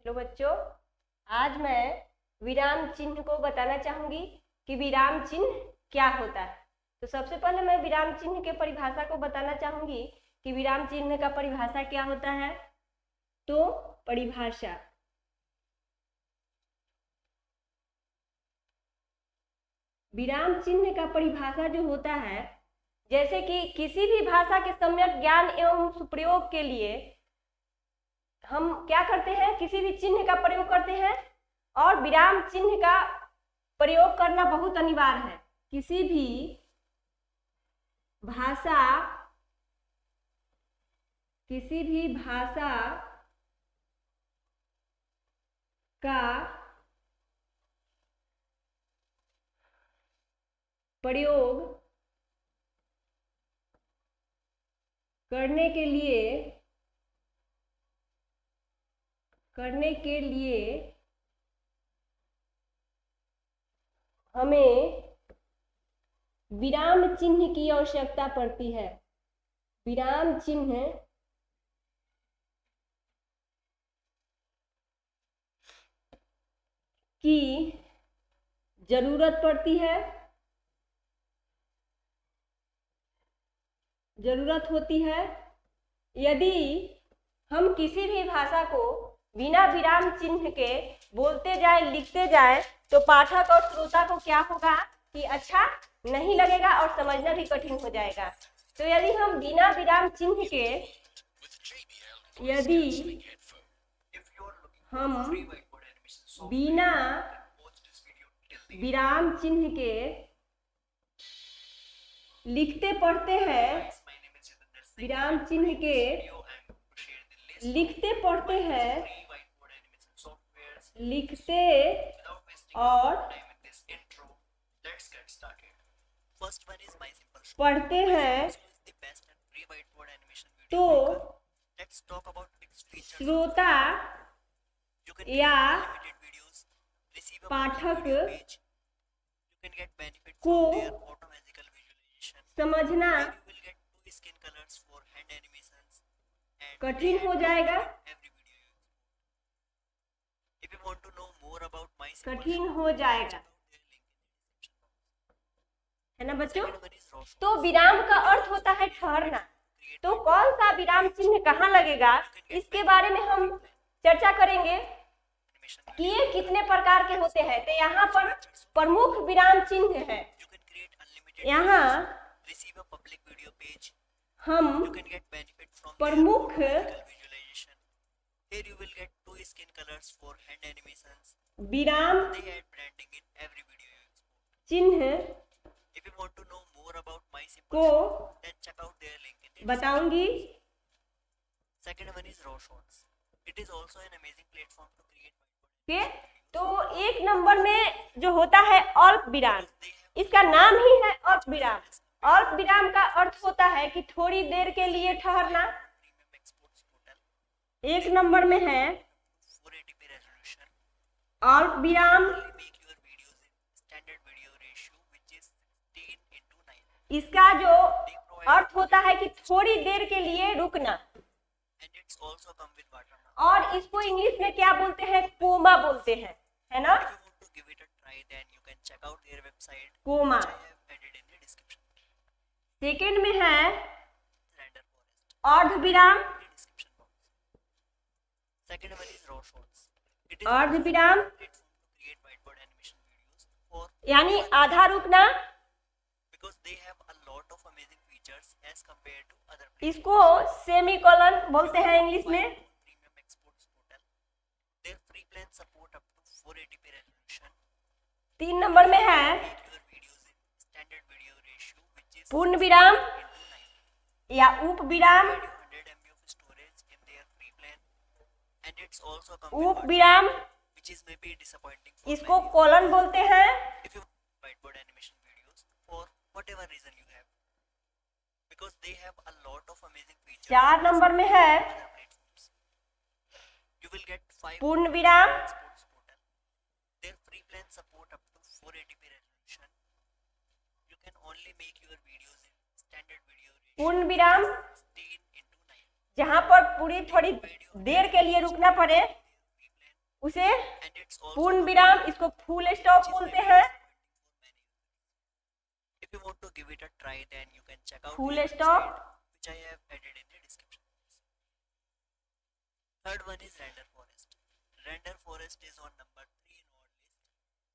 Hello बच्चों, आज मैं विराम चिन्ह को बताना चाहूंगी कि विराम चिन्ह क्या होता है। तो सबसे पहले मैं विराम चिन्ह के परिभाषा को बताना चाहूंगी कि विराम चिन्ह का परिभाषा क्या होता है। तो परिभाषा, विराम चिन्ह का परिभाषा जो होता है, जैसे कि किसी भी भाषा के सम्यक ज्ञान एवं सुप्रयोग के लिए हम क्या करते हैं, किसी भी चिन्ह का प्रयोग करते हैं और विराम चिन्ह का प्रयोग करना बहुत अनिवार्य है। किसी भी भाषा का प्रयोग करने के लिए हमें विराम चिन्ह की आवश्यकता पड़ती है। विराम चिन्ह की जरूरत पड़ती है, जरूरत होती है। यदि हम किसी भी भाषा को बिना विराम चिन्ह के बोलते जाए, लिखते जाए, तो पाठक और श्रोता को क्या होगा कि अच्छा नहीं लगेगा और समझना भी कठिन हो जाएगा। तो यदि हम बिना विराम चिन्ह के लिखते पढ़ते हैं, लिखते और पढ़ते हैं, तो श्रोता या पाठक को समझना कठिन हो जाएगा, है ना बच्चों। तो विराम का अर्थ होता है ठहरना। तो कौन सा विराम चिन्ह कहाँ लगेगा, इसके बारे में हम चर्चा करेंगे कि ये कितने प्रकार के होते हैं। तो यहाँ पर प्रमुख विराम चिन्ह है। यहाँ हम प्रमुख विराम चिन्ह को बताऊंगी। ओके, तो एक नंबर में जो होता है अल्प विराम, इसका नाम ही है अल्प विराम। अल्प विराम का अर्थ होता है कि थोड़ी देर के लिए ठहरना। एक नंबर में है अल्प विराम, इसका जो अर्थ होता है कि थोड़ी देर के लिए रुकना, और इसको इंग्लिश में क्या बोलते हैं, कोमा बोलते हैं, है ना, कोमा। सेकेंड में है अर्ध विराम, अर्ध विराम यानी आधा रुकना, इसको सेमीकोलन बोलते हैं इंग्लिश में। 3 नंबर में है पूर्ण विराम या उप विराम। उप विराम, इसको कोलन बोलते हैं। 4 नंबर में है पूर्ण विराम, पूर्ण विराम जहां पर पूरी थोड़ी देर के लिए रुकना पड़े, उसे and it's also पूर्ण विराम, इसको फुल स्टॉप which is बोलते very हैं। disappointing for many. If you want to give it a try, then you can check out full the stop. website which I have added in the description. Third one is Render Forest. Render Forest is on number 3 in our list.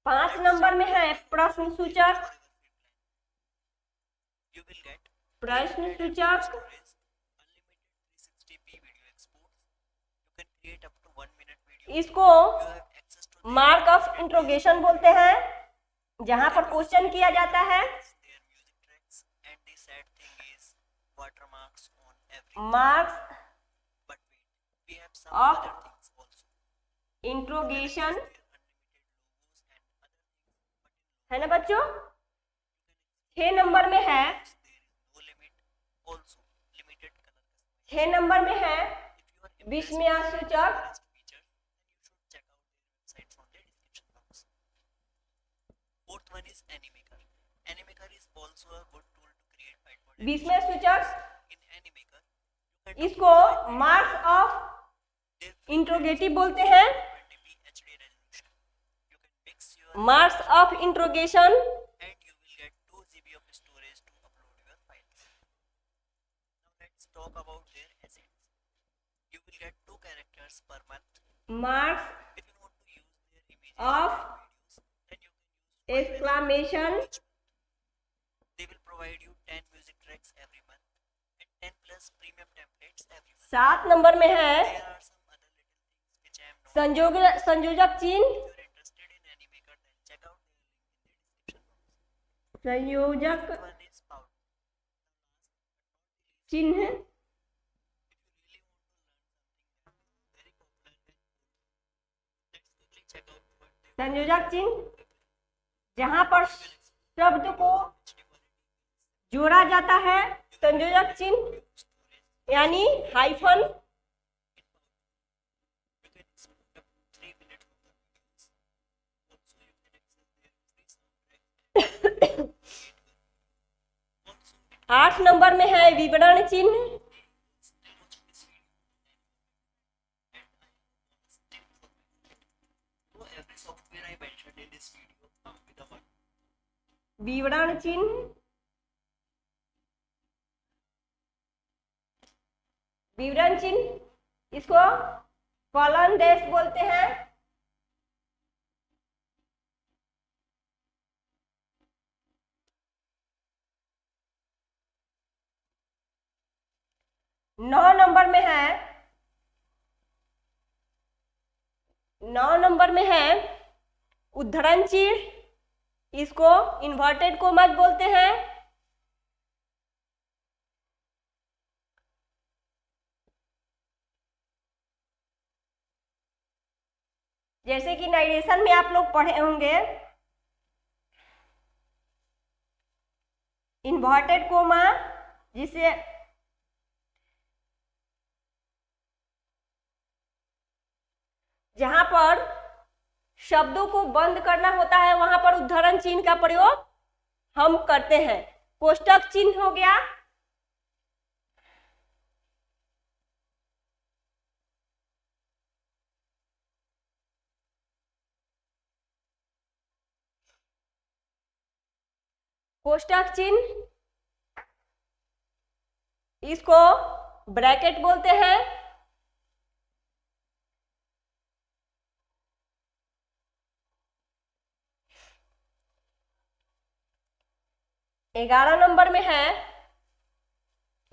5 number में है प्रश्न सूचक। You will get प्रश्न 300 MB सूचक storage, unlimited 360p video exports. You can create up to 1 minute video. इसको You have access to their mark of internet interrogation बोलते हैं, जहां पर क्वेश्चन किया जाता है। their music tracks, and the sad thing is watermarks on everything. Marks But wait, we have some of other things also. Interrogation Their unlimited logos and other things. है ना बच्चों। 6 नंबर में है, There is no limit. Also limited color customization. 6 number में है If you are impressed Vismaya with सूचक। their features, then you should check out their website from the description box. Fourth one is Animaker. Animaker is also a good tool to create whiteboard विस्मय animations. सूचक, In Animaker, you can इसको upload marks of their interrogative बोलते हैं। 20p HD resolution. You can mix your marks of interrogation and you will get 2 GB of storage to upload your files. Now let's talk about their assets. You will get 2 characters per month. Marks If you want to use their images of and videos, then you can use 5 exclamation. each month. They will provide you 10 music tracks every month and 10 plus premium templates every month. 7 number में है There are some other little things which I am not. संयोजक चिन्ह। If you are interested in Animaker, then check out their link in the description box. संयोजक Fifth one is Powder. चिन्ह If you really want to learn something very popular and let's quickly check out what they संयोजक चिन्ह, जहां पर शब्द को जोड़ा जाता है। संयोजक चिन्ह यानी hyphen. you can export up to 3 minutes of the videos. Also, you can access their free soundtrack. Also, 8 number में है विवरण चिन्ह। watch this video and I almost tip for my favorite. So every software I mentioned in this video come with a one. विवरण चिन्ह, विवरण चिन्ह, इसको colon dash बोलते हैं। नौ नंबर में है, 9 नंबर में है उद्धरण चिन्ह, इसको इन्वर्टेड कोमास बोलते हैं। जैसे कि नाइरेशन में आप लोग पढ़े होंगे, इन्वर्टेड कोमा जिसे जहां पर शब्दों को बंद करना होता है वहां पर उद्धरण चिन्ह का प्रयोग हम करते हैं। कोष्टक चिन्ह हो गया, कोष्टक चिन्ह, इसको ब्रैकेट बोलते हैं। ग्यारह नंबर में है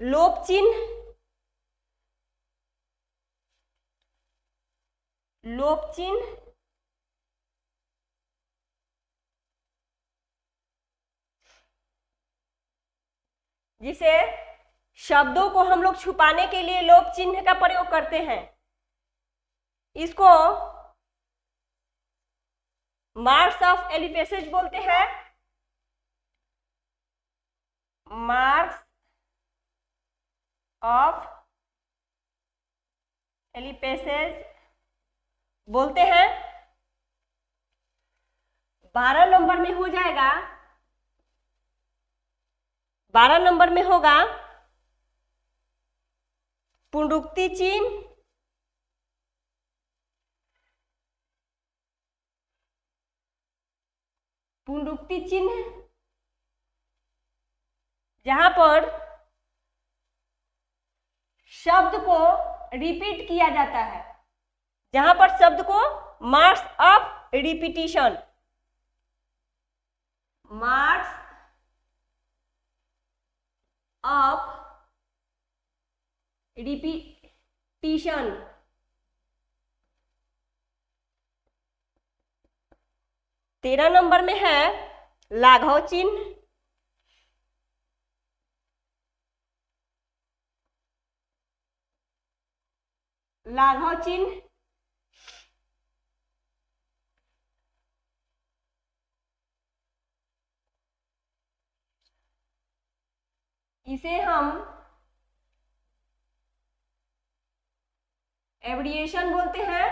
लोप चिन्ह, लोप चिन्ह, जिसे शब्दों को हम लोग छुपाने के लिए लोप चिन्ह का प्रयोग करते हैं। इसको मार्क्स ऑफ एलिफेसेज बोलते हैं, मार्क्स ऑफ एलिफेसेज बोलते हैं। 12 नंबर में हो जाएगा, 12 नंबर में होगा पुनरुक्ति चिन्ह, पुनरुक्ति चिन्ह, जहां पर शब्द को रिपीट किया जाता है, जहां पर शब्द को marks of repetition, marks of repetition, तेरह नंबर में है लाघव चिन्ह, लाघव चिन्ह, इसे हम एब्रिएशन बोलते हैं।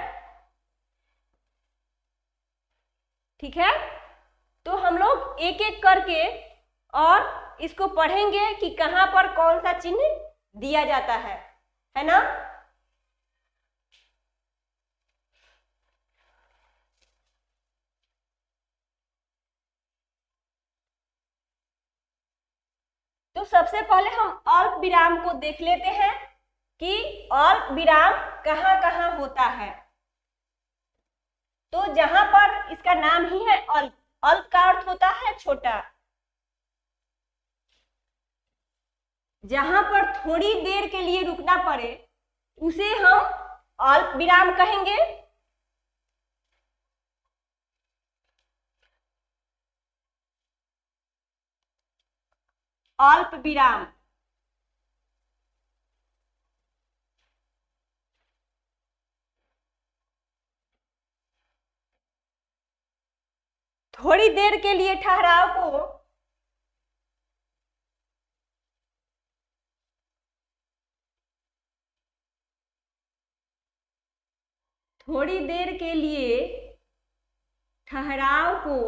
ठीक है, तो हम लोग एक एक करके और इसको पढ़ेंगे कि कहां पर कौन सा चिन्ह दिया जाता है ना। तो सबसे पहले हम अल्प विराम को देख लेते हैं कि अल्प विराम कहां कहां होता है। तो जहां पर इसका नाम ही है अल्प, अल्प का अर्थ होता है छोटा, जहां पर थोड़ी देर के लिए रुकना पड़े उसे हम अल्प विराम कहेंगे। अल्प विराम, थोड़ी देर के लिए ठहराव को थोड़ी देर के लिए ठहराव को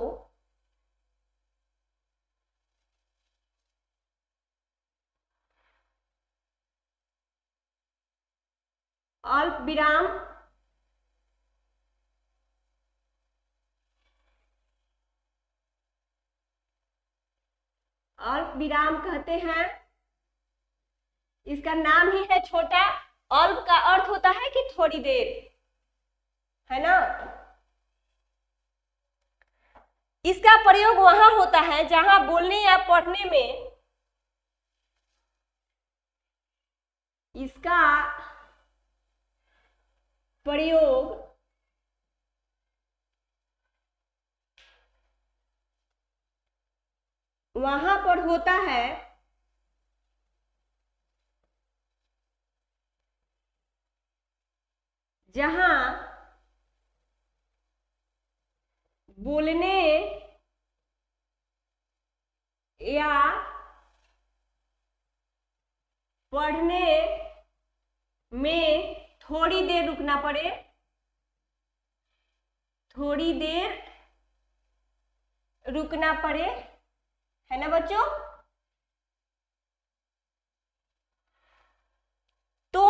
अल्प विराम अल्प विराम कहते हैं। इसका नाम ही है छोटा, अल्प का अर्थ होता है कि थोड़ी देर, है ना। इसका प्रयोग वहां होता है जहां बोलने या पढ़ने में इसका प्रयोग वहां पर होता है जहां बोलने या पढ़ने में थोड़ी देर रुकना पड़े, थोड़ी देर रुकना पड़े, है ना बच्चों। तो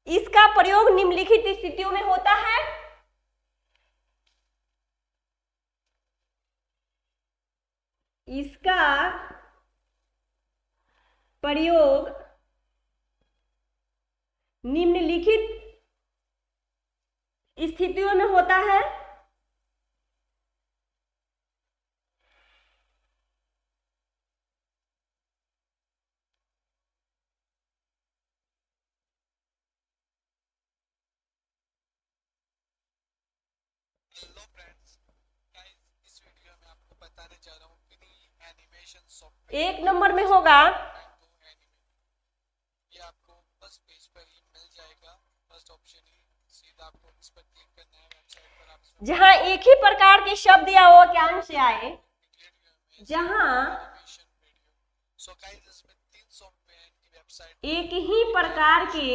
इसका प्रयोग निम्नलिखित स्थितियों में होता है। इसका प्रयोग निम्नलिखित स्थितियों में होता है। हेलो फ्रेंड्स, गाइस इस वीडियो में आपको बताने जा रहा हूँ फ्री एनिमेशन सॉफ्टवेयर एक नंबर में होगा ये आपको फर्स्ट पेज पर ही मिल जाएगा। फर्स्ट ऑप्शन ही सीधा आपको इस पर क्लिक करना है। वेबसाइट पर आप जहां एक ही प्रकार के शब्द या वाक्यांश आए, जहां सो गाइस इसमें 3 सॉफ्टवेयर की वेबसाइट, एक ही प्रकार के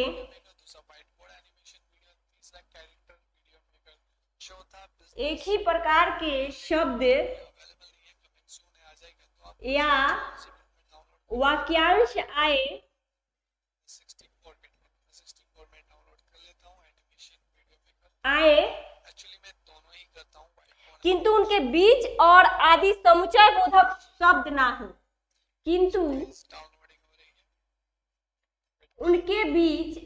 दूसरा व्हाइट बोर्ड एनिमेशन वीडियो, तीसरा कैरेक्टर वीडियो मेकर, चौथा एक ही प्रकार के शब्द अवेलेबल नहीं है, कमिंग सून आ जाएगा। तो आप या डाउनलोड वाक्यांश आए 64 में डाउनलोड कर लेता हूँ एनिमेशन वीडियो मेकर। आए एक्चुअली मैं दोनों ही करता हूँ, व्हाइट बोर्ड किंतु उनके बीच और आदि समुच्चय बोधक शब्द ना हो, किंतु डाउनवर्डिंग हो रही है। उनके बीच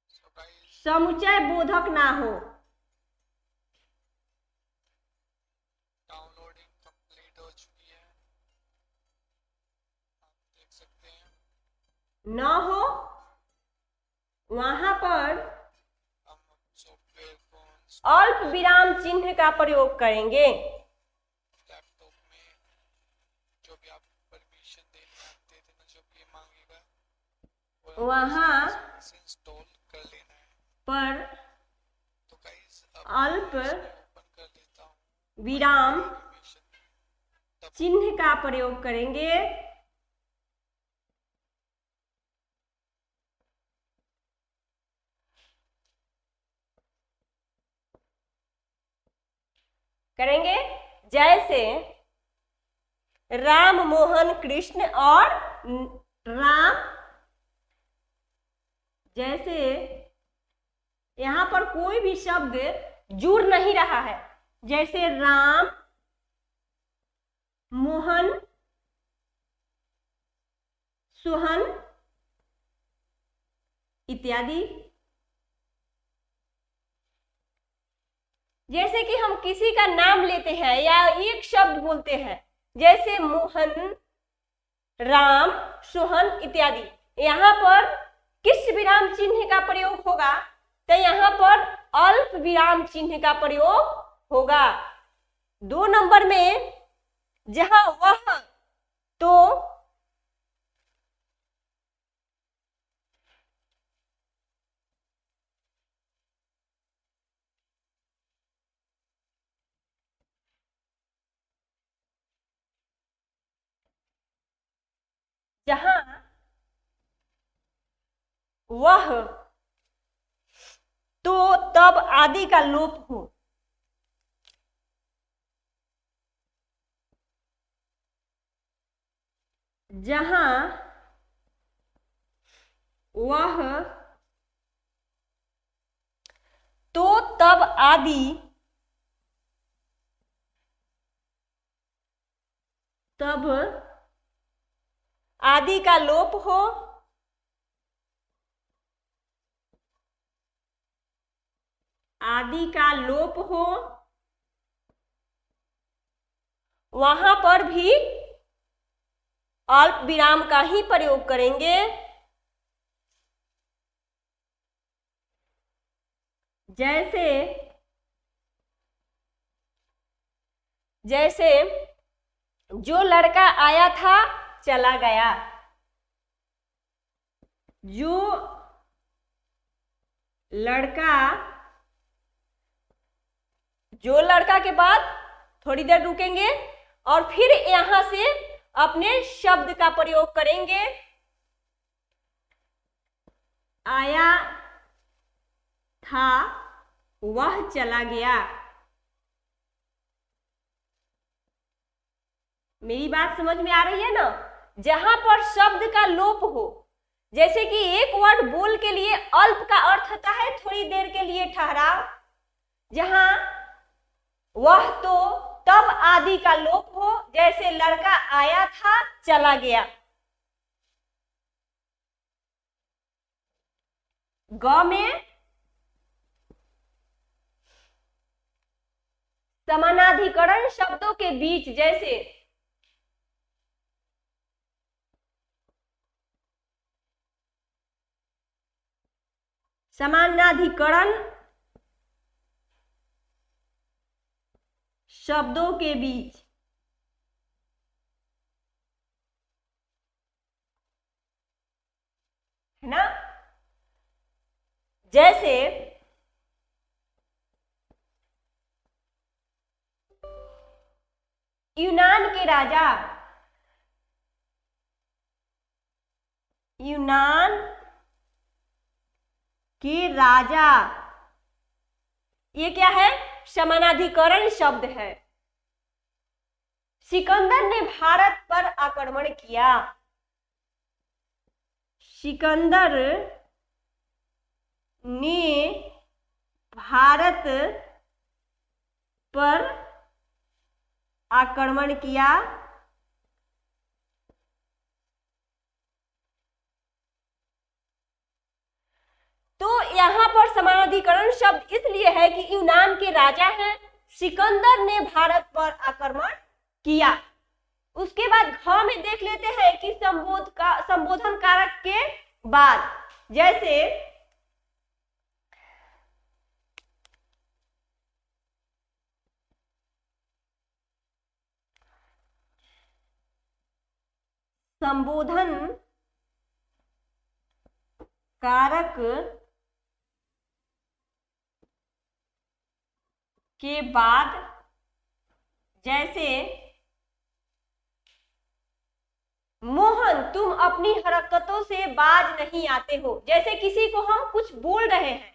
सो गाइस समुच्चय बोधक ना हो। डाउनलोडिंग कंप्लीट हो चुकी है, आप देख सकते हैं। न हो, वहां पर हम सॉफ्टवेयर को अल्प विराम चिन्ह का प्रयोग करेंगे। लैपटॉप में जो भी आप परमिशन देते थे ना, जो भी ये मांगेगा वो वहां से इंस्टॉल कर लेना है। पर तो गाइस अल्प ओपन कर देता हूँ विराम परमिशन। चिन्ह का प्रयोग करेंगे। करेंगे जैसे राम मोहन कृष्ण और राम, जैसे यहां पर कोई भी शब्द जुड़ नहीं रहा है, जैसे राम मोहन सोहन इत्यादि। जैसे कि हम किसी का नाम लेते हैं या एक शब्द बोलते हैं, जैसे मोहन, राम, सोहन इत्यादि, यहाँ पर किस विराम चिन्ह का प्रयोग होगा? तो यहाँ पर अल्प विराम चिन्ह का प्रयोग होगा। 2 नंबर में जहां वह, तो जहां वह, तो तब आदि का लोप हो। जहां वह, तो तब आदि, तब आदि का लोप हो। आदि का लोप हो, वहां पर भी अल्प विराम का ही प्रयोग करेंगे। जैसे जैसे जो लड़का आया था चला गया, जो लड़का के बाद थोड़ी देर रुकेंगे और फिर यहां से अपने शब्द का प्रयोग करेंगे। आया था, वह चला गया। मेरी बात समझ में आ रही है ना? जहां पर शब्द का लोप हो, जैसे कि एक वर्ड बोल के लिए अल्प का अर्थ होता है थोड़ी देर के लिए ठहराव, जहां वह, तो तब आदि का लोप हो, जैसे लड़का आया था चला गया। ग में समानाधिकरण शब्दों के बीच, जैसे समानाधिकरण शब्दों के बीच, है ना? जैसे यूनान के राजा, यूनान के राजा, ये क्या है? समानाधिकरण शब्द है। सिकंदर ने भारत पर आक्रमण किया। सिकंदर ने भारत पर आक्रमण किया। तो यहाँ पर समानाधिकरण शब्द इसलिए है कि यूनान के राजा हैं, सिकंदर ने भारत पर आक्रमण किया। उसके बाद घ में देख लेते हैं कि संबोधन कारक के बाद, जैसे संबोधन कारक के बाद, जैसे मोहन तुम अपनी हरकतों से बाज नहीं आते हो। जैसे किसी को हम कुछ बोल रहे हैं,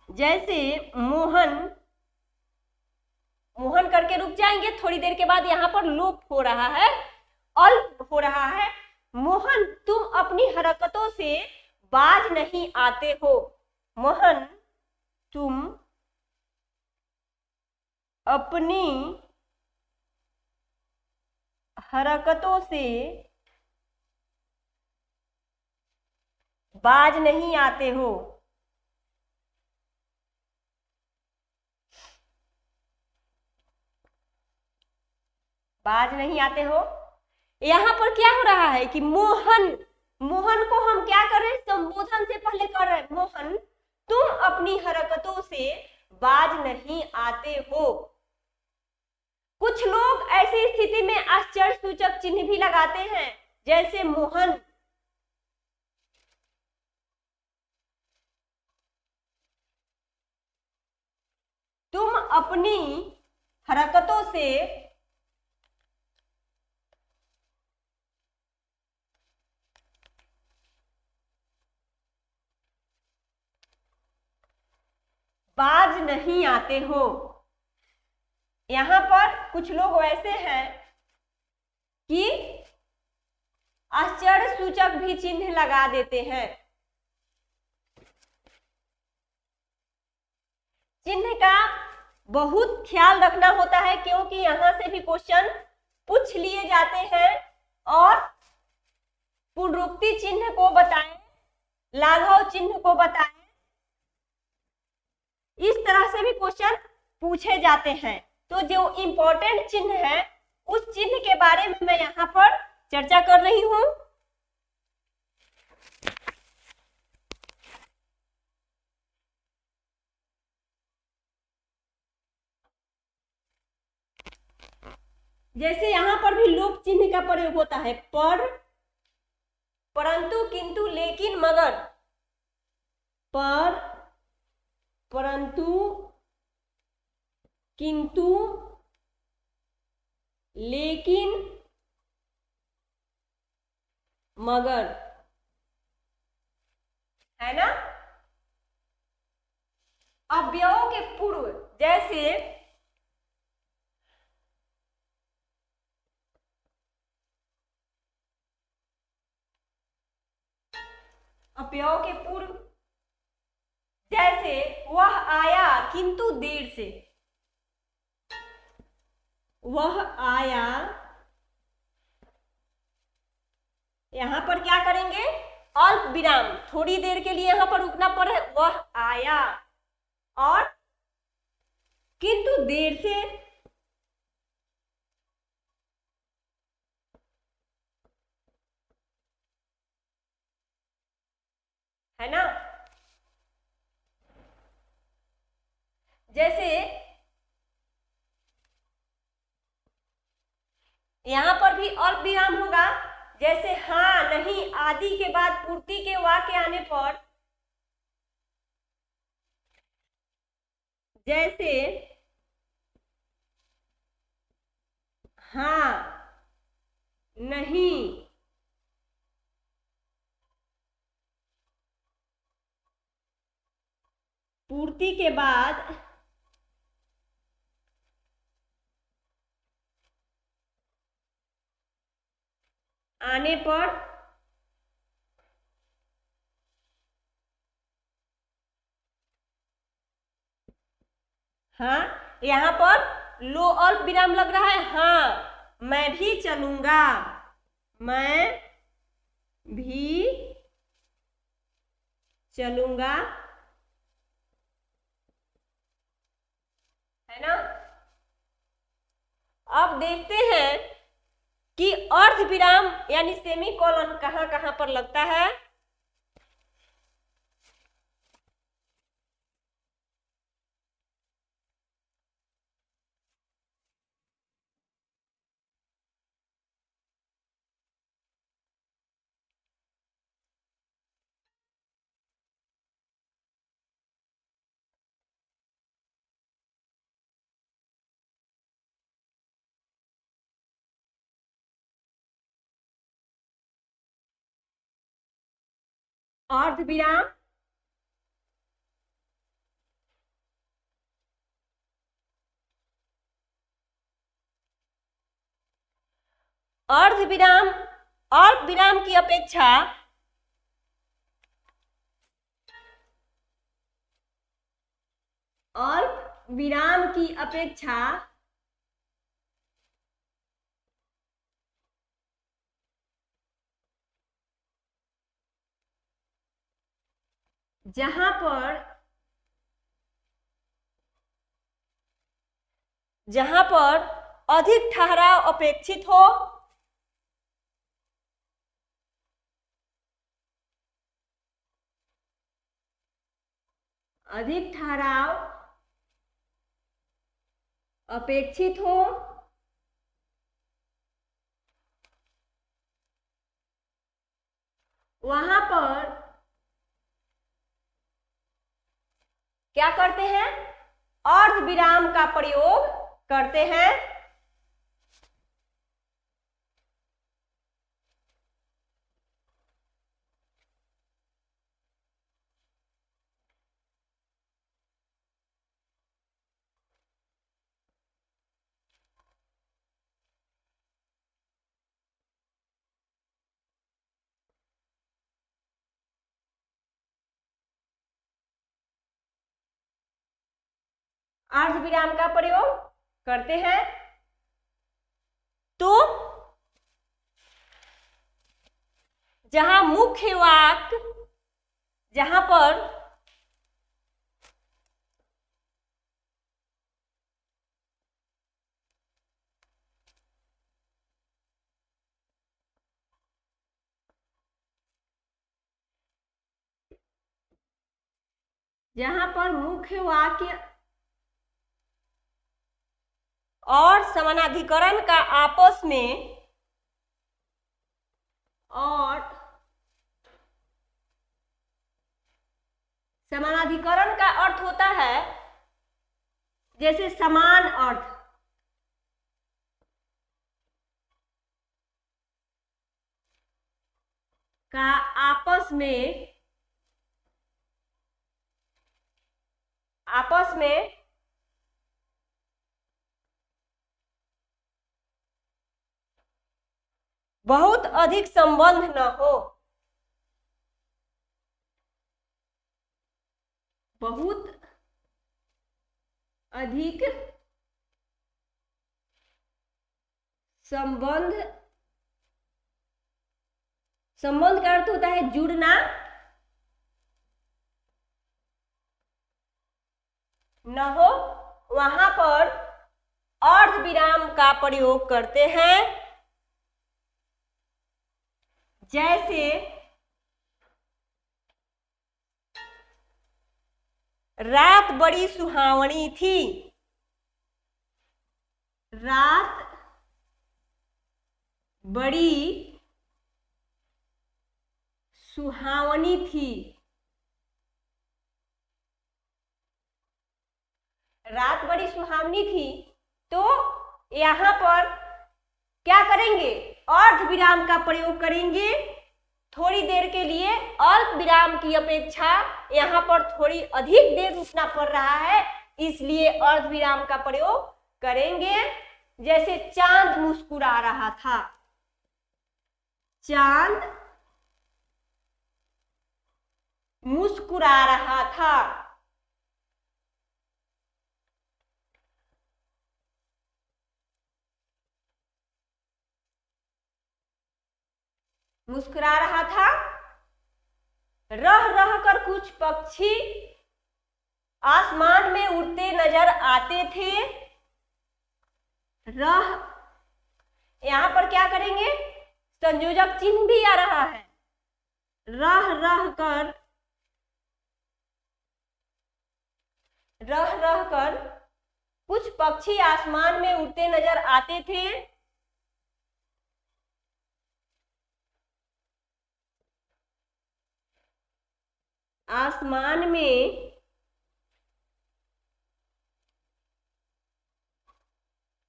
जैसे मोहन, मोहन करके रुक जाएंगे, थोड़ी देर के बाद यहाँ पर लोप हो रहा है, अल्प हो रहा है। मोहन तुम अपनी हरकतों से बाज नहीं आते हो। मोहन तुम अपनी हरकतों से बाज नहीं आते हो। बाज नहीं आते हो। यहाँ पर क्या हो रहा है कि मोहन, मोहन को हम क्या कर रहे हैं, संबोधन से पहले कर रहे हैं, मोहन तुम अपनी हरकतों से बाज नहीं आते हो। कुछ लोग ऐसी स्थिति में आश्चर्य सूचक चिन्ह भी लगाते हैं, जैसे मोहन तुम अपनी हरकतों से बाज नहीं आते हो। यहाँ पर कुछ लोग वैसे हैं कि आश्चर्य सूचक भी चिन्ह लगा देते हैं। चिन्ह का बहुत ख्याल रखना होता है, क्योंकि यहाँ से भी क्वेश्चन पूछ लिए जाते हैं। और पुनरुक्ति चिन्ह को बताएं, लाघव चिन्ह को बताएं, इस तरह से भी क्वेश्चन पूछे जाते हैं। तो जो इंपॉर्टेंट चिन्ह है, उस चिन्ह के बारे में मैं यहाँ पर चर्चा कर रही हूं। जैसे यहाँ पर भी लोप चिन्ह का प्रयोग होता है, पर, परंतु, किंतु, लेकिन, मगर। पर, परंतु, किंतु, लेकिन, मगर, है ना। अव्ययों के पूर्व, जैसे अव्ययों के पूर्व, जैसे वह आया किंतु देर से। वह आया, यहां पर क्या करेंगे, अल्प विराम, थोड़ी देर के लिए यहां पर रुकना पड़े। वह आया और किंतु देर से, है ना। जैसे यहां पर भी अल्प विराम होगा, जैसे हाँ, नहीं, आदि के बाद पूर्ति के वाक्य आने पर, जैसे हाँ, नहीं, पूर्ति के बाद आने पर हाँ, यहाँ पर लो अल्प विराम लग रहा है। हाँ, मैं भी चलूंगा, मैं भी चलूंगा, है ना। अब देखते हैं कि अर्ध विराम यानी सेमीकोलन कहाँ कहाँ पर लगता है। अर्ध विराम, अर्ध विराम अल्प विराम की अपेक्षा अल्प विराम की अपेक्षा जहां पर अधिक ठहराव अपेक्षित हो, अधिक ठहराव अपेक्षित हो, वहां पर क्या करते हैं, अर्ध विराम का प्रयोग करते हैं। अर्ध विराम का प्रयोग करते हैं। तो जहां मुख्य वाक्य, जहां पर मुख्य वाक्य और समानाधिकरण का आपस में और समानाधिकरण का अर्थ होता है जैसे समान अर्थ, का आपस में बहुत अधिक संबंध न हो, बहुत अधिक संबंध का अर्थ होता है जुड़ना न हो, वहां पर अर्ध विराम का प्रयोग करते हैं। जैसे रात बड़ी सुहावनी थी, रात बड़ी सुहावनी थी, रात बड़ी सुहावनी थी। तो यहाँ पर क्या करेंगे, अर्ध विराम का प्रयोग करेंगे। थोड़ी देर के लिए अल्प विराम की अपेक्षा यहाँ पर थोड़ी अधिक देर रुकना पड़ रहा है, इसलिए अर्ध विराम का प्रयोग करेंगे। जैसे चांद मुस्कुरा रहा था, चांद मुस्कुरा रहा था। मुस्कुरा रहा था। रह रह कर कुछ पक्षी आसमान में उड़ते नजर आते थे। रह, यहां पर क्या करेंगे, संयोजक चिन्ह भी आ रहा है। रह रह कर कुछ पक्षी आसमान में उड़ते नजर आते थे। आसमान में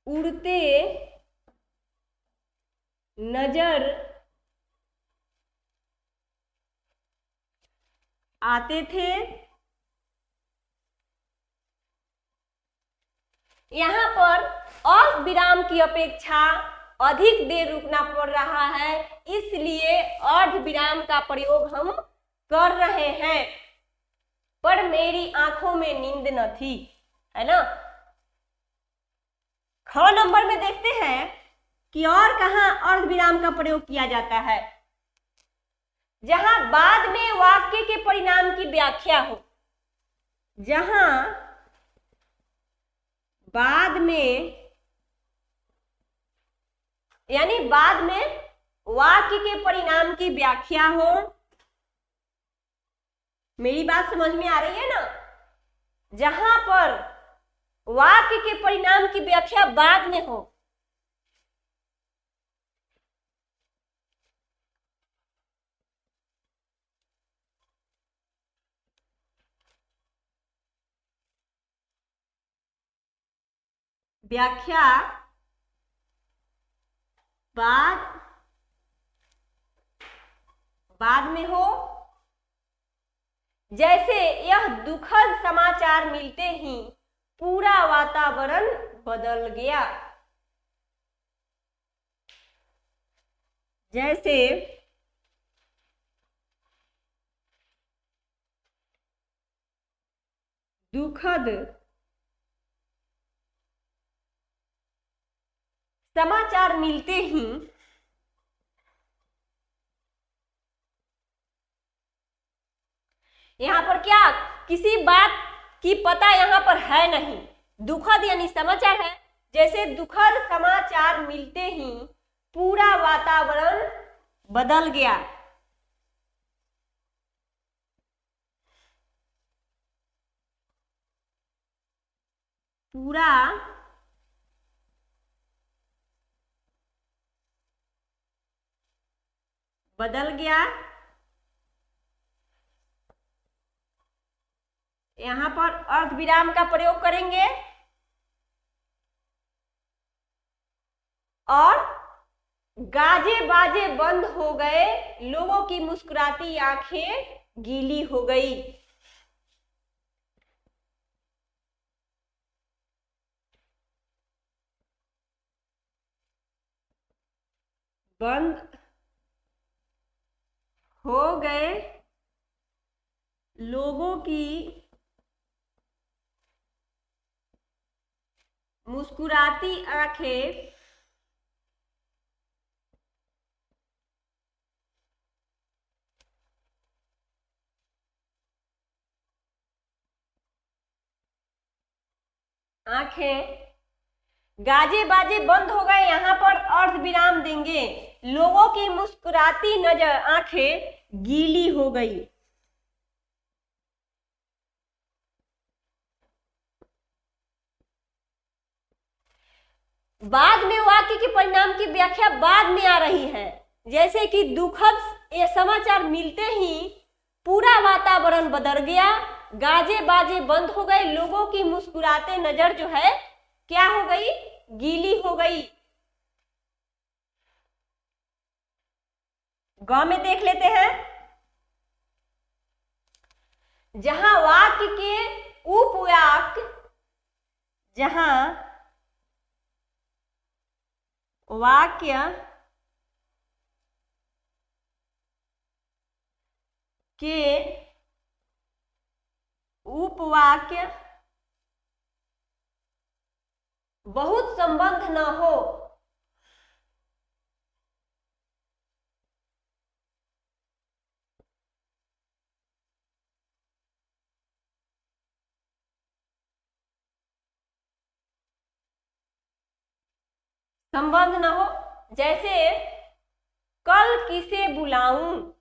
उड़ते नजर आते थे। यहाँ पर अर्ध विराम की अपेक्षा अधिक देर रुकना पड़ रहा है, इसलिए अर्ध विराम का प्रयोग हम कर रहे हैं। पर मेरी आंखों में नींद न थी, है ना। ख नंबर में देखते हैं कि और कहाँ अर्ध विराम का प्रयोग किया जाता है। जहां बाद में वाक्य के परिणाम की व्याख्या हो, जहां बाद में यानी बाद में वाक्य के परिणाम की व्याख्या हो। मेरी बात समझ में आ रही है ना। जहां पर वाक्य के परिणाम की व्याख्या बाद में हो, व्याख्या बाद में हो। जैसे यह दुखद समाचार मिलते ही पूरा वातावरण बदल गया। जैसे दुखद समाचार मिलते ही यहाँ पर क्या, किसी बात की पता यहाँ पर है नहीं, दुखद यानी समाचार है। जैसे दुखद समाचार मिलते ही पूरा वातावरण बदल गया। पूरा बदल गया। यहाँ पर अर्ध विराम का प्रयोग करेंगे और गाजे बाजे बंद हो गए, लोगों की मुस्कुराती आंखें गीली हो गई। बंद हो गए, लोगों की मुस्कुराती आंखें गाजे बाजे बंद हो गए। यहाँ पर अर्ध विराम देंगे, लोगों की मुस्कुराती नजर आंखें गीली हो गई। बाद में वाक्य के परिणाम की व्याख्या बाद में आ रही है। जैसे कि दुखद ये समाचार मिलते ही पूरा वातावरण बदल गया, गाजे बाजे बंद हो गए, लोगों की मुस्कुराते नजर जो है क्या हो गई, गीली हो गई। ग में देख लेते हैं, जहां वाक्य के उपवाक्य, जहां वाक्य के उपवाक्य बहुत संबंध न हो, संबंध न हो। जैसे कल किसे बुलाऊं,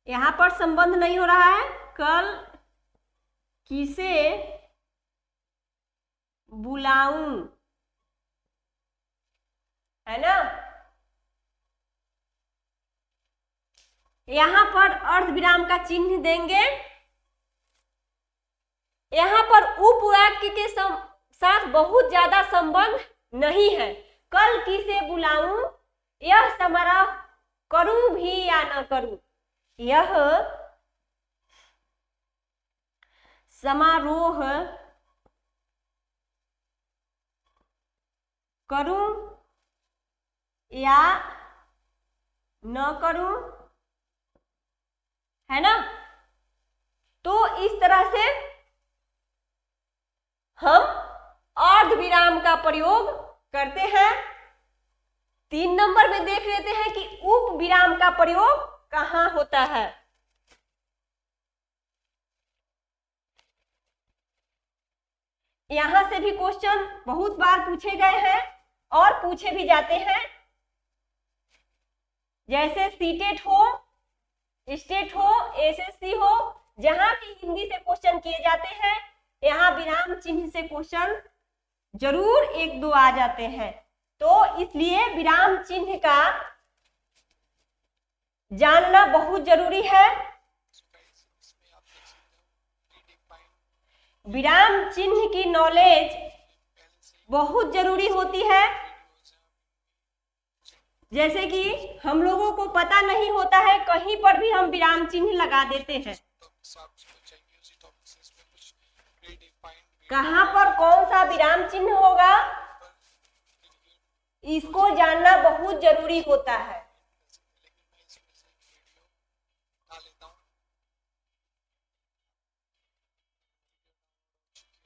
यहां पर संबंध नहीं हो रहा है। कल किसे बुलाऊं, है ना। यहां पर अर्ध विराम का चिन्ह देंगे। यहां पर उपवाक्य के साथ बहुत ज्यादा संबंध नहीं है। कल किसे बुलाऊं, यह समारोह करूं भी या न करूं, यह समारोह करूं या न करूं, है ना। तो इस तरह से हम अर्ध विराम का प्रयोग करते हैं। 3 नंबर में देख लेते हैं कि उप विराम का प्रयोग कहाँ होता है। यहां से भी क्वेश्चन बहुत बार पूछे गए हैं और पूछे भी जाते हैं। जैसे सीटेट हो, स्टेट हो, एसएससी हो, जहां भी हिंदी से क्वेश्चन किए जाते हैं, यहाँ विराम चिन्ह से क्वेश्चन जरूर 1-2 आ जाते हैं। तो इसलिए विराम चिन्ह का जानना बहुत जरूरी है। विराम चिन्ह की नॉलेज बहुत जरूरी होती है। जैसे कि हम लोगों को पता नहीं होता है, कहीं पर भी हम विराम चिन्ह लगा देते हैं। कहाँ पर कौन सा विराम चिन्ह होगा, इसको जानना बहुत जरूरी होता है।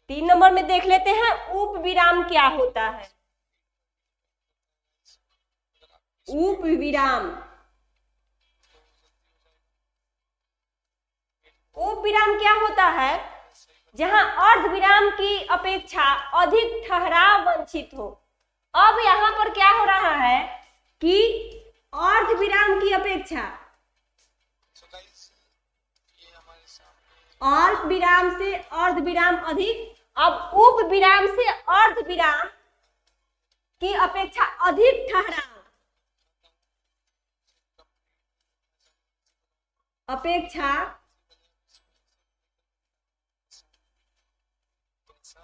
तीन नंबर में देख लेते हैं उप विराम क्या होता है। उप विराम, उप विराम क्या होता है, जहां अर्ध विराम की अपेक्षा अधिक ठहराव वांछित हो। अब यहाँ पर क्या हो रहा है कि अर्ध विराम की अपेक्षा अर्ध विराम से अर्ध विराम अधिक, अब उप विराम से अर्ध विराम की अपेक्षा अधिक ठहराव, अपेक्षा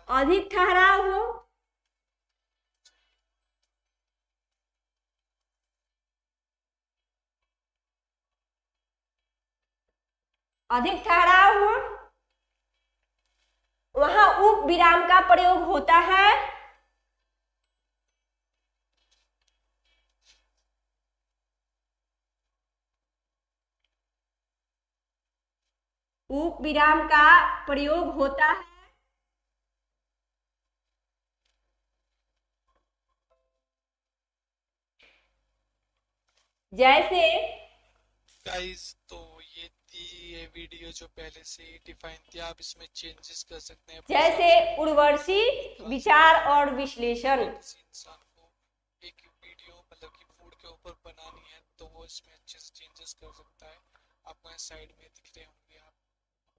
अधिक ठहराव हो, अधिक ठहराव हो, वहां उप विराम का प्रयोग होता है। उप विराम का प्रयोग होता है। जैसे गाइस, तो ये थी ये वीडियो जो पहले से ही डिफाइन थी, आप इसमें चेंजेस कर सकते हैं। जैसे उर्वशी विचार और विश्लेषण, किसी इंसान को एक वीडियो मतलब कि फूड के ऊपर बनानी है तो वो इसमें अच्छे से चेंजेस कर सकता है। आपको यहाँ साइड में दिख रहे होंगे, आप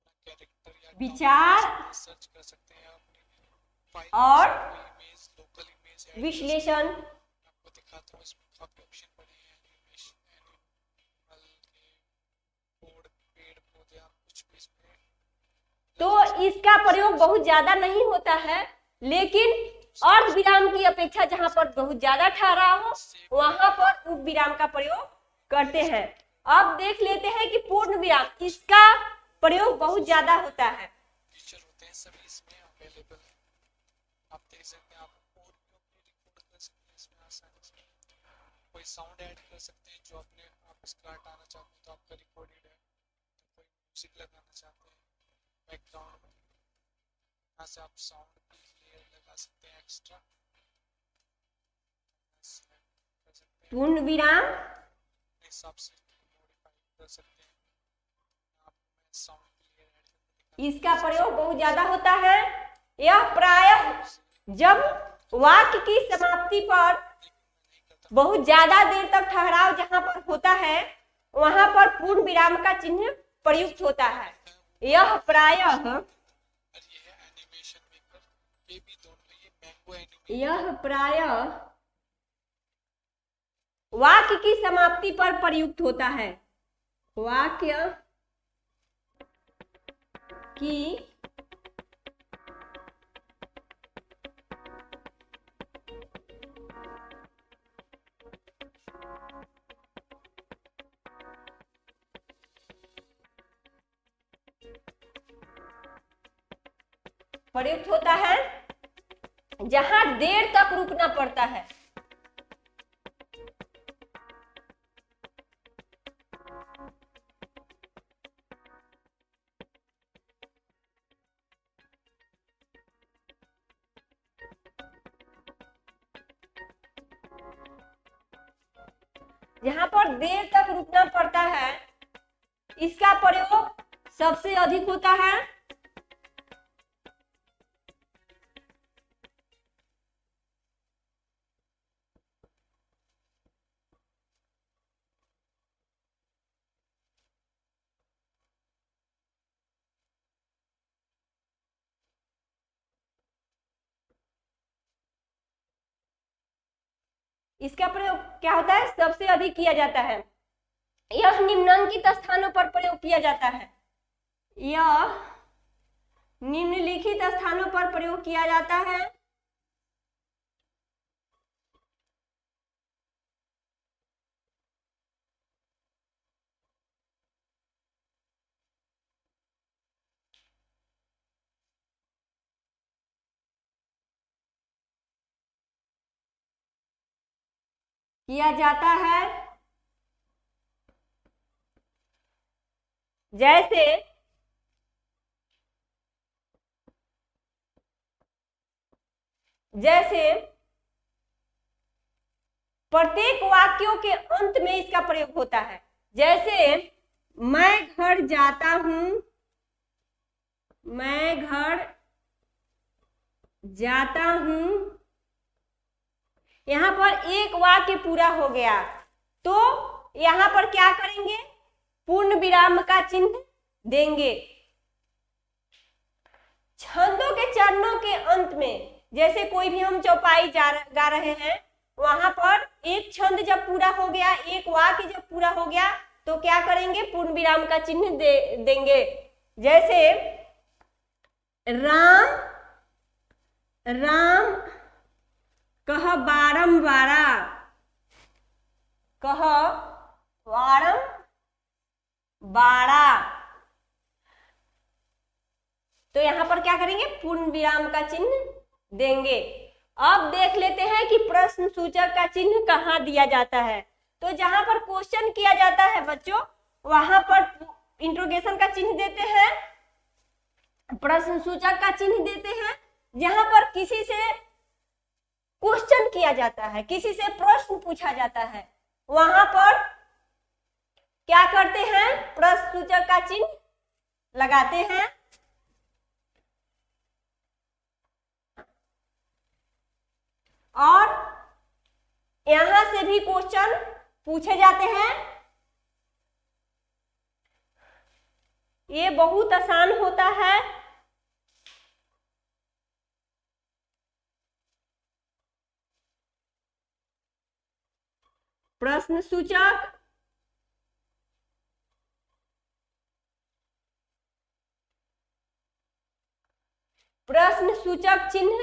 अपना कैरेक्टर या विचार सर्च कर सकते हैं और इमेज, लोकल इमेज विश्लेषण। आपको दिखाता हूँ। इसमें काफी ऑप्शन पड़े हैं, एनिमेशन, एनिमल, फूड, पेड़ पौधे, आप कुछ भी इसमें। तो इसका प्रयोग बहुत ज्यादा नहीं होता है, लेकिन अर्ध विराम की अपेक्षा जहां पर बहुत ज्यादा ठहराव हो, वहां पर उप विराम का प्रयोग करते हैं। अब देख लेते हैं कि पूर्ण विराम, इसका प्रयोग बहुत ज्यादा होता है। फीचर होते हैं सभी इसमें अवेलेबल है, आप देख सकते हैं। आप और भी अपनी रिकॉर्ड कर सकते हैं इसमें आसानी से। कोई कोई साउंड ऐड कर सकते हैं जो अपने आप इसका हटाना चाहते हैं तो आपका रिकॉर्डेड है, तो कोई म्यूजिक लगाना चाहते हैं बैकग्राउंड में, यहाँ से आप साउंड की लेयर लगा सकते हैं एक्स्ट्रा कर सकते हैं, पूर्ण विराम अपने हिसाब से मॉडिफाई कर सकते हैं। आप साउंड की लेयर ऐड करके इसका प्रयोग बहुत ज्यादा होता है। यह प्रायः जब वाक्य की समाप्ति पर बहुत ज्यादा देर तक ठहराव जहां पर होता है वहां पर पूर्ण विराम का चिन्ह प्रयुक्त होता है। यह प्रायः और ये है एनिमेशन मेकर, ये भी दोनों, ये मैंगो एनिमेशन यह प्रायः वाक्य की समाप्ति पर प्रयुक्त होता है। वाक्य की प्रयुक्त होता है जहां देर तक रुकना पड़ता है। जहां पर देर तक रुकना पड़ता है इसका प्रयोग सबसे अधिक होता है। इसका प्रयोग क्या होता है, सबसे अधिक किया जाता है। यह निम्नलिखित स्थानों पर प्रयोग किया जाता है। यह निम्नलिखित स्थानों पर प्रयोग किया जाता है। किया जाता है जैसे प्रत्येक वाक्यों के अंत में इसका प्रयोग होता है। जैसे मैं घर जाता हूं, मैं घर जाता हूं, यहां पर एक वाक्य पूरा हो गया तो यहां पर क्या करेंगे, पूर्ण विराम का चिन्ह देंगे। छंदों के चरणों के अंत में जैसे कोई भी हम चौपाई गा रहे हैं, वहां पर एक छंद जब पूरा हो गया, एक वाक्य जब पूरा हो गया तो क्या करेंगे, पूर्ण विराम का चिन्ह देंगे। जैसे राम राम कह बारंबारा, कह बारंबारा, तो यहां पर क्या करेंगे, पूर्ण विराम का चिन्ह देंगे। अब देख लेते हैं कि प्रश्न सूचक का चिन्ह कहाँ दिया जाता है। तो जहां पर क्वेश्चन किया जाता है बच्चों, वहां पर इंट्रोगेशन का चिन्ह देते हैं, प्रश्न सूचक का चिन्ह देते हैं। जहां पर किसी से क्वेश्चन किया जाता है, किसी से प्रश्न पूछा जाता है, वहां पर क्या करते हैं, प्रश्न सूचक का चिन्ह लगाते हैं। और यहां से भी क्वेश्चन पूछे जाते हैं। ये बहुत आसान होता है। प्रश्न सूचक, प्रश्न सूचक चिन्ह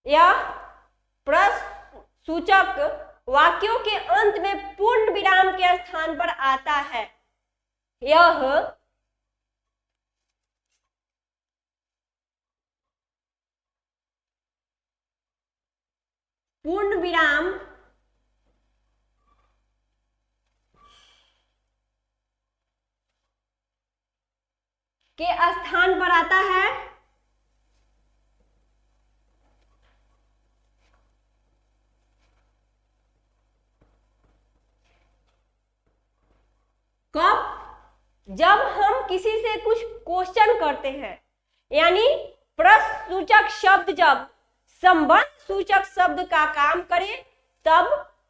या प्रश्न सूचक वाक्यों के अंत में पूर्ण विराम के स्थान पर आता है। यह पूर्ण विराम के स्थान पर आता है। कब? जब हम किसी से कुछ क्वेश्चन करते हैं, यानी प्रश्न सूचक शब्द जब संबंध सूचक शब्द का काम करे तब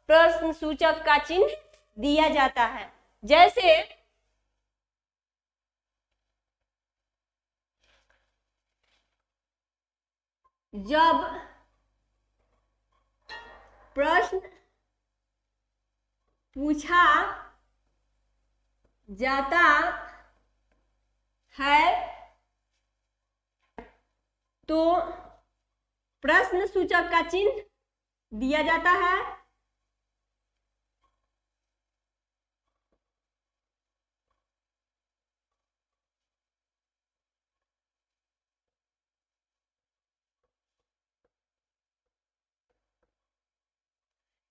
प्रश्न सूचक का चिन्ह दिया जाता है। जैसे जब प्रश्न पूछा जाता है तो प्रश्न सूचक का चिन्ह दिया जाता है।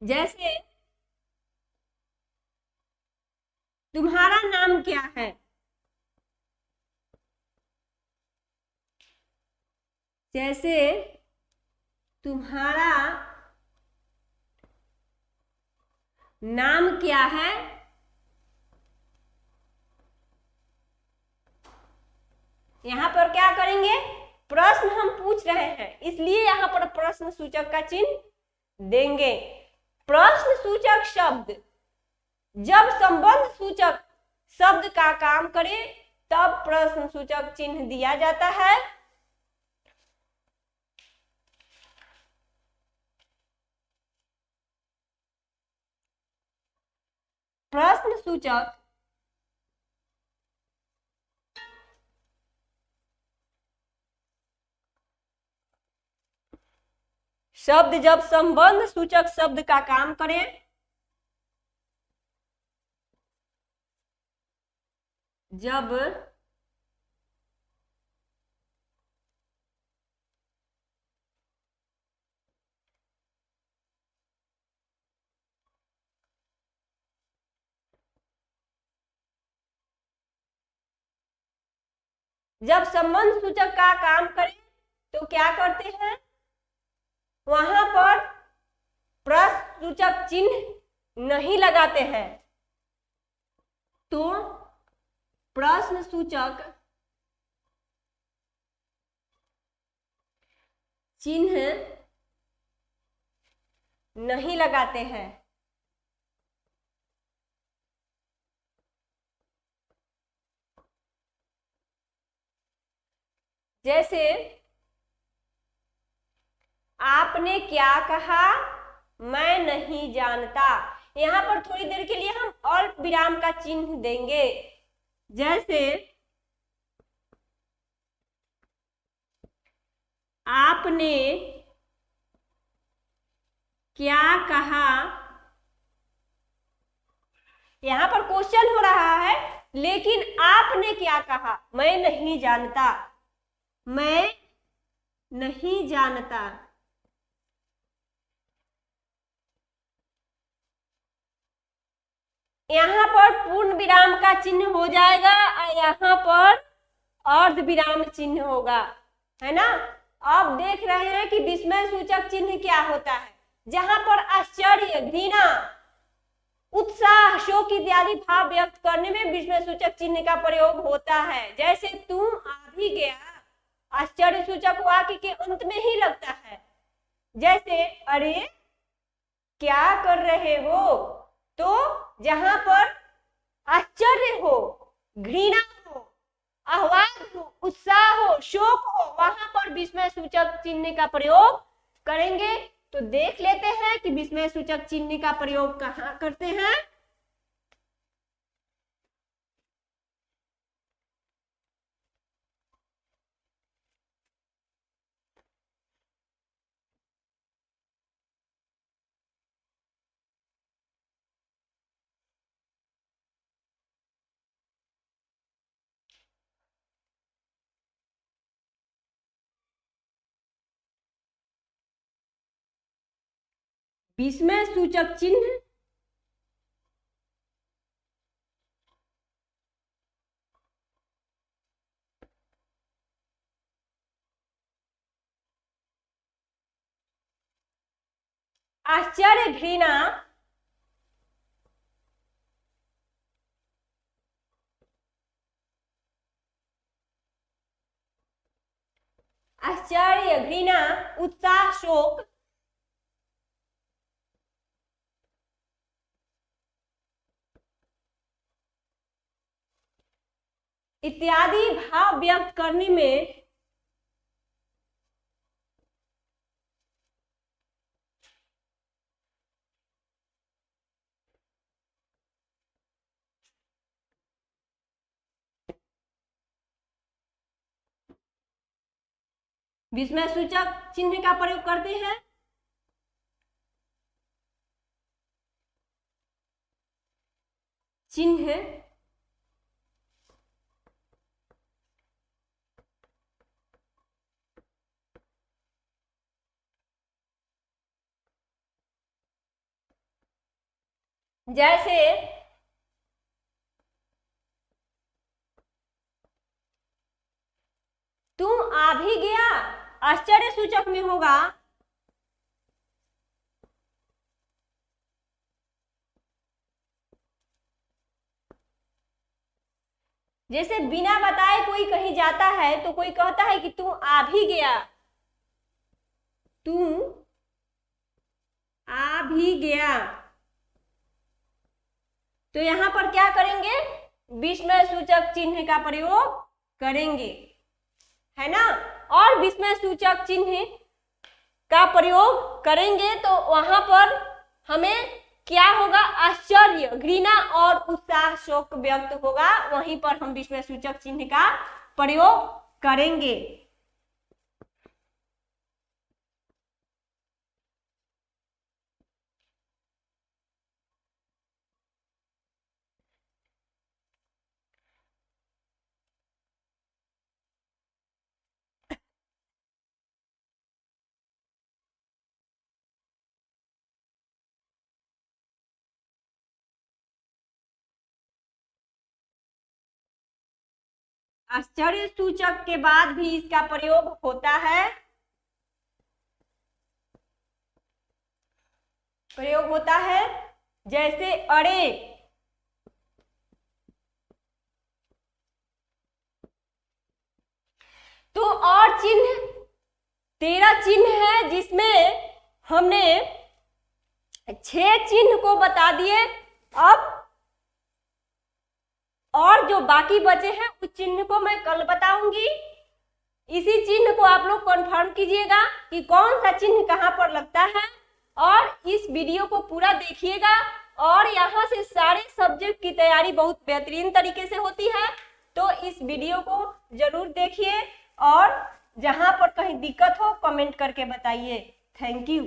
जैसे तुम्हारा नाम क्या है? जैसे तुम्हारा नाम क्या है? यहां पर क्या करेंगे? प्रश्न हम पूछ रहे हैं, इसलिए यहां पर प्रश्न सूचक का चिन्ह देंगे। प्रश्न सूचक शब्द जब संबंध सूचक शब्द का काम करे तब प्रश्न सूचक चिन्ह दिया जाता है। प्रश्न सूचक शब्द जब संबंध सूचक शब्द का काम करे जब संबंध सूचक का काम करे तो क्या करते हैं? वहां पर प्रश्न सूचक चिन्ह नहीं लगाते हैं, तो प्रश्न सूचक चिन्ह नहीं लगाते हैं। जैसे आपने क्या कहा? मैं नहीं जानता। यहां पर थोड़ी देर के लिए हम अल्प विराम का चिन्ह देंगे। जैसे आपने क्या कहा? यहां पर क्वेश्चन हो रहा है, लेकिन आपने क्या कहा? मैं नहीं जानता, मैं नहीं जानता। यहाँ पर पूर्ण विराम का चिन्ह हो जाएगा और यहाँ पर अर्ध विराम चिन्ह होगा, है ना। आप देख रहे हैं कि विस्मय सूचक चिन्ह क्या होता है। जहां पर आश्चर्य, घृणा, उत्साह, शोक इत्यादि भाव व्यक्त करने में विस्मय सूचक चिन्ह का प्रयोग होता है। जैसे तुम आ भी गया, आश्चर्य सूचक वाक्य के अंत में ही लगता है। जैसे अरे क्या कर रहे हो, तो जहां पर आश्चर्य हो, घृणा हो, आह्लाद हो, उत्साह हो, शोक हो, वहां पर विस्मय सूचक चिन्ह का प्रयोग करेंगे। तो देख लेते हैं कि विस्मय सूचक चिन्ह का प्रयोग कहाँ करते हैं। विस्मय सूचक चिन्ह आश्चर्य, घृणा, आश्चर्य, घृणा, उत्साह, शोक, इत्यादि भाव व्यक्त करने में विस्मय सूचक चिन्ह का प्रयोग करते हैं। चिन्ह जैसे तू आ भी गया, आश्चर्य सूचक में होगा जैसे बिना बताए कोई कहीं जाता है तो कोई कहता है कि तू आ भी गया, तू आ भी गया, तो यहां पर क्या करेंगे, विस्मय सूचक चिन्ह का प्रयोग करेंगे, है ना। और विस्मय सूचक चिन्ह का प्रयोग करेंगे तो वहां पर हमें क्या होगा, आश्चर्य, घृणा और उत्साह, शोक व्यक्त होगा, वहीं पर हम विस्मय सूचक चिन्ह का प्रयोग करेंगे। आश्चर्य सूचक के बाद भी इसका प्रयोग होता है, प्रयोग होता है जैसे अरे, तो और चिन्ह 13 चिन्ह है जिसमें हमने 6 चिन्ह को बता दिए। अब और जो बाकी बचे हैं उस चिन्ह को मैं कल बताऊंगी। इसी चिन्ह को आप लोग कंफर्म कीजिएगा कि कौन सा चिन्ह कहां पर लगता है, और इस वीडियो को पूरा देखिएगा। और यहाँ से सारे सब्जेक्ट की तैयारी बहुत बेहतरीन तरीके से होती है, तो इस वीडियो को जरूर देखिए और जहां पर कहीं दिक्कत हो कमेंट करके बताइए। Thank you.